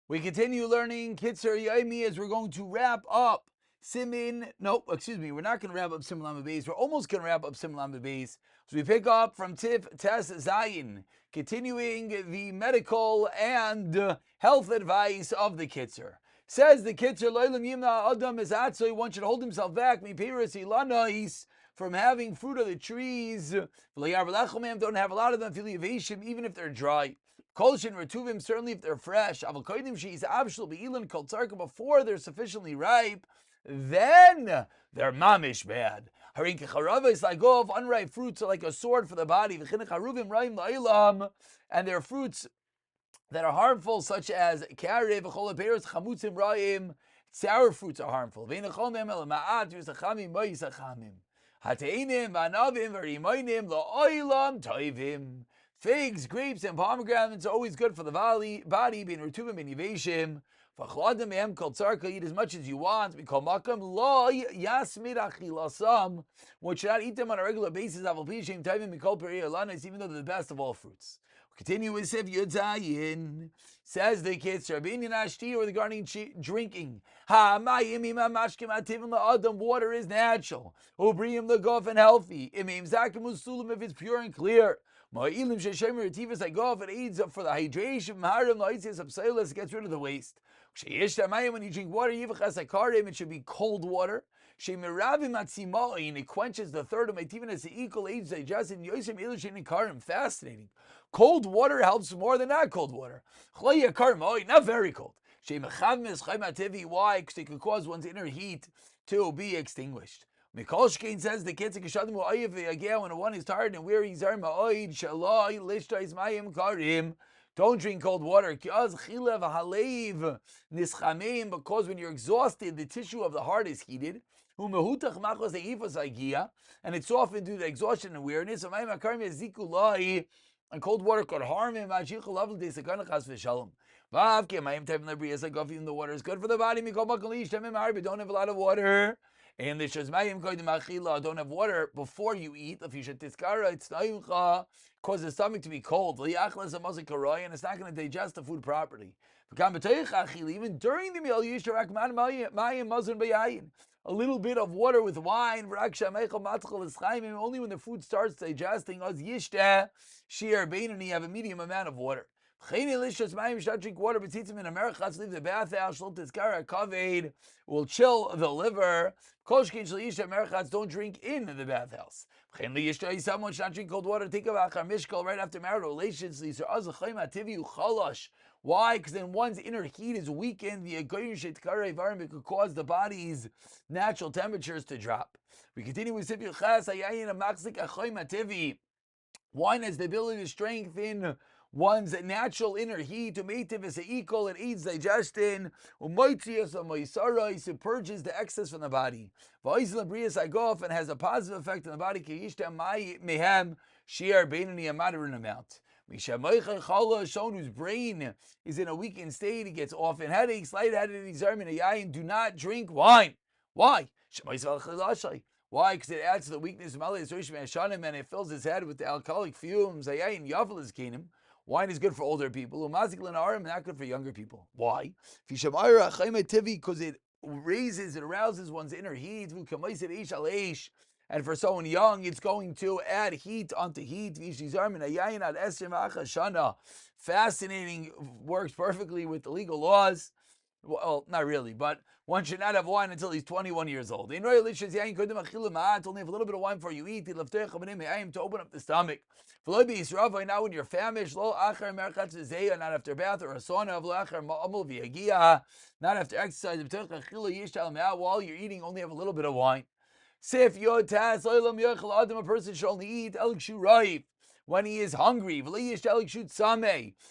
We continue learning Kitzur Yomi as we're going to wrap up Simin. No, excuse me, we're not going to wrap up Simin Lamed Beis. We're almost going to wrap up Simin Lamed Beis. So we pick up from Tif Tes Zayin, continuing the medical and health advice of the Kitzur. Says the Kitzur, Loilam Yimna Adam is Atzoi, one should hold himself back, Mipiris Ilanais, from having fruit of the trees. Don't have a lot of them, even if they're dry. Kolshin retuvim, certainly if they're fresh. Avokodim she's absol be'ilan kol tzarka, before they're sufficiently ripe, then they're mamish bad. Harin kecharava is like of unripe fruits are like a sword for the body. V'chinech haruvim raim la'ilam, and they're fruits that are harmful, such as karev, v'cholaperos, chamutzim raim. Sour fruits are harmful. V'inachol mem el ma'at yusachamim mo'isachamim. Hateinim v'anavim v'rimoinim la'oilam toivim. Figs, grapes, and pomegranates are always good for the body. Being retuvim and yiveshim. V'chladem mehem kol tzarka, eat as much as you want. Mikol makam lo yasmir achilasam. One should not eat them on a regular basis. Aval pishem tovim mikol peri alanis, even though they're the best of all fruits. Continue with Sif Yudzayin. Says the kids, Rabbeinu Ashti, or the gardening drinking. Ha mayim imam mashkim ativim la'adam. Water is natural. Ubriyim l'gof and healthy. Imim zakim usulim, if it's pure and clear. Ma'ilim sheshemer ativas agof, it aids for the hydration. Maharim la'itzias abseilas, gets rid of the waste. When you drink water, it should be cold water. It quenches the third of Maitivin as the equal age digestion. Fascinating. Cold water helps more than not cold water. Not very cold. Why? Because it could cause one's inner heat to be extinguished. Mikolshkein says the kids when one is tired and weary, don't drink cold water. Because when you're exhausted, the tissue of the heart is heated. And it's often due to exhaustion and weariness. And cold water could harm him. Even the water is good for the body. But don't have a lot of water. And the shazmayim don't have water before you eat. If you should tiskara, it's cause the stomach to be cold. And it's not going to digest the food properly. Even during the meal, a little bit of water with wine. Only when the food starts digesting, you have a medium amount of water. Should drink water, but leave the bathhouse. Will chill the liver. Don't drink in the bathhouse. Someone should not drink cold water. Think about mishkal right after marital relations. These are why? Because then one's inner heat is weakened. The environment could cause the body's natural temperatures to drop. We continue with Sifir Chas. Wine has the ability to strengthen one's natural inner heat. To meitiv is equal, it aids digestion. It purges the excess from the body. And has a positive effect on the body. A moderate amount. Someone whose brain is in a weakened state, he gets often headaches, lightheaded, do not drink wine. Why? Why? Because it adds to the weakness of and it fills his head with the alcoholic fumes. Wine is good for older people. Not good for younger people. Why? Because it arouses one's inner heat. And for someone young, it's going to add heat onto heat. Fascinating, works perfectly with the legal laws. Well, not really, but one should not have wine until he's 21 years old. Only have a little bit of wine before you eat, to open up the stomach. Now when you're famished, not after bath or a sauna, not after exercise, while you're eating, only have a little bit of wine. Sif yotas oilam yochel adam, a person should only eat when he is hungry.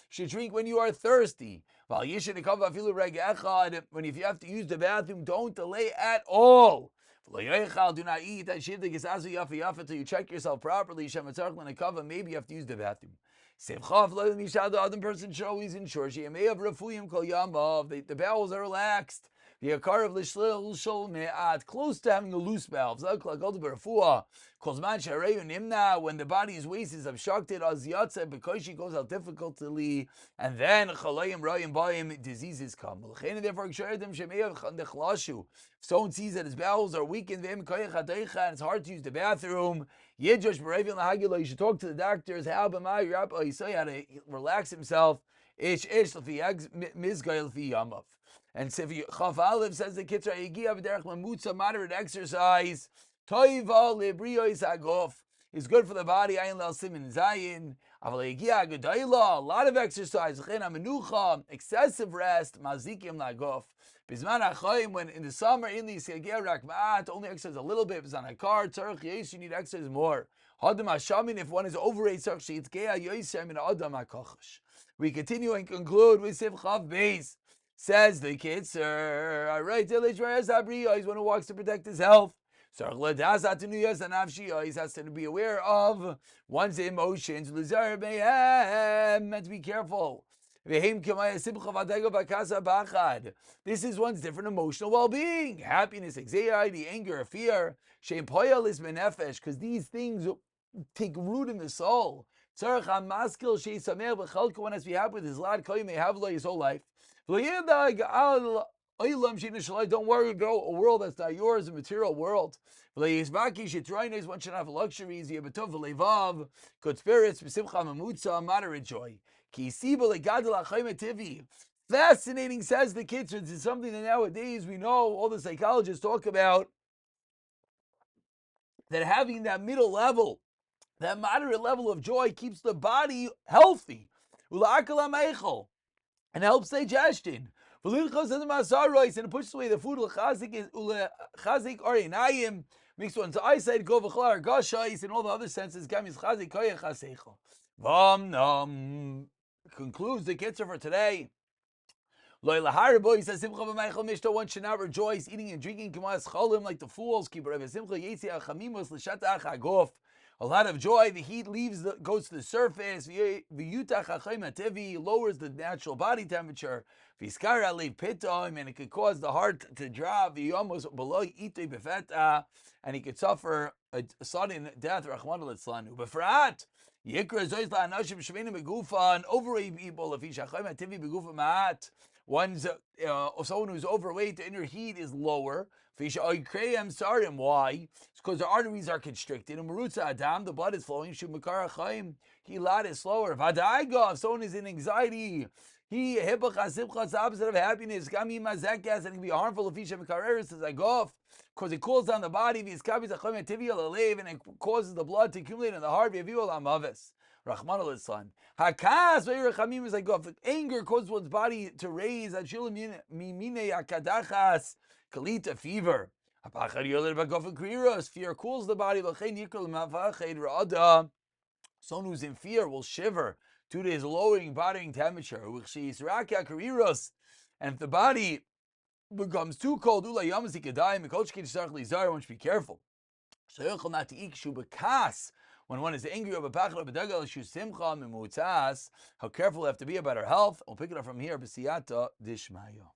Should drink when you are thirsty. When if you have to use the bathroom, don't delay at all. Do not eat until you check yourself properly. Maybe you have to use the bathroom. The other person should always ensure the bowels are relaxed. The akar of lishlil shol me'at, close to having a loose valve. When the body's waist is obstructed, because she goes out difficultly, and then chalayim rayim bayim diseases come. Therefore, if someone sees that his bowels are weakened and it's hard to use the bathroom, you should talk to the doctors. How to relax himself. And Sivi Chaf Aleph says the Kitzur Yomi b'derech mamutza, moderate exercise. Toiva libriyois hagof is good for the body. Ayin lel simin zayin. Aval yegia gedayla, a lot of exercise. Chena menucha, excessive rest. Mazikim lagof. Bizman achayim, when in the summer in the yegia rakmat, only exercise a little bit. Bizan hakar tzarich yesh, you need exercise more. Hadam hashamin, if one is overweight, tzarich sheitzgeya yoisem in adam hakachash. We continue and conclude with Sif Chav Beis. Says the Kitzur, I write till he's one who walks to protect his health. So he has to be aware of one's emotions. And to be careful. This is one's different emotional well-being. Happiness, anxiety, anger, fear. Because these things take root in the soul. One has to be happy with his lad, may have his whole life. Don't worry about a world that's not yours, a material world. One should have luxuries, good spirits, moderate joy. Fascinating, says the kids. It's something that nowadays we know, all the psychologists talk about, that having that middle level, that moderate level of joy keeps the body healthy. And helps digestion. And it pushes away the food. Makes one's eyesight go and all the other senses. Concludes the Kitzur for today. He says, one should not rejoice eating and drinking like the fools. A lot of joy, the heat goes to the surface. Lowers the natural body temperature. And it could cause the heart to drop. And he could suffer a sudden death. And overweight people, someone who's overweight, the inner heat is lower. Why? It's because the arteries are constricted. The blood is flowing. Hilad is slower. If someone is in anxiety, it's the opposite of happiness. And it can be harmful because it cools down the body, and it causes the blood to accumulate in the heart. Rahman al-Islam. Hakas is like anger causes one's body to raise. Kalita, fever. Fear cools the body. Someone who's in fear will shiver due to his lowering body temperature. And if the body becomes too cold, one should be careful. When one is angry, how careful we have to be about our health. We'll pick it up from here. B'siyata dishmaya.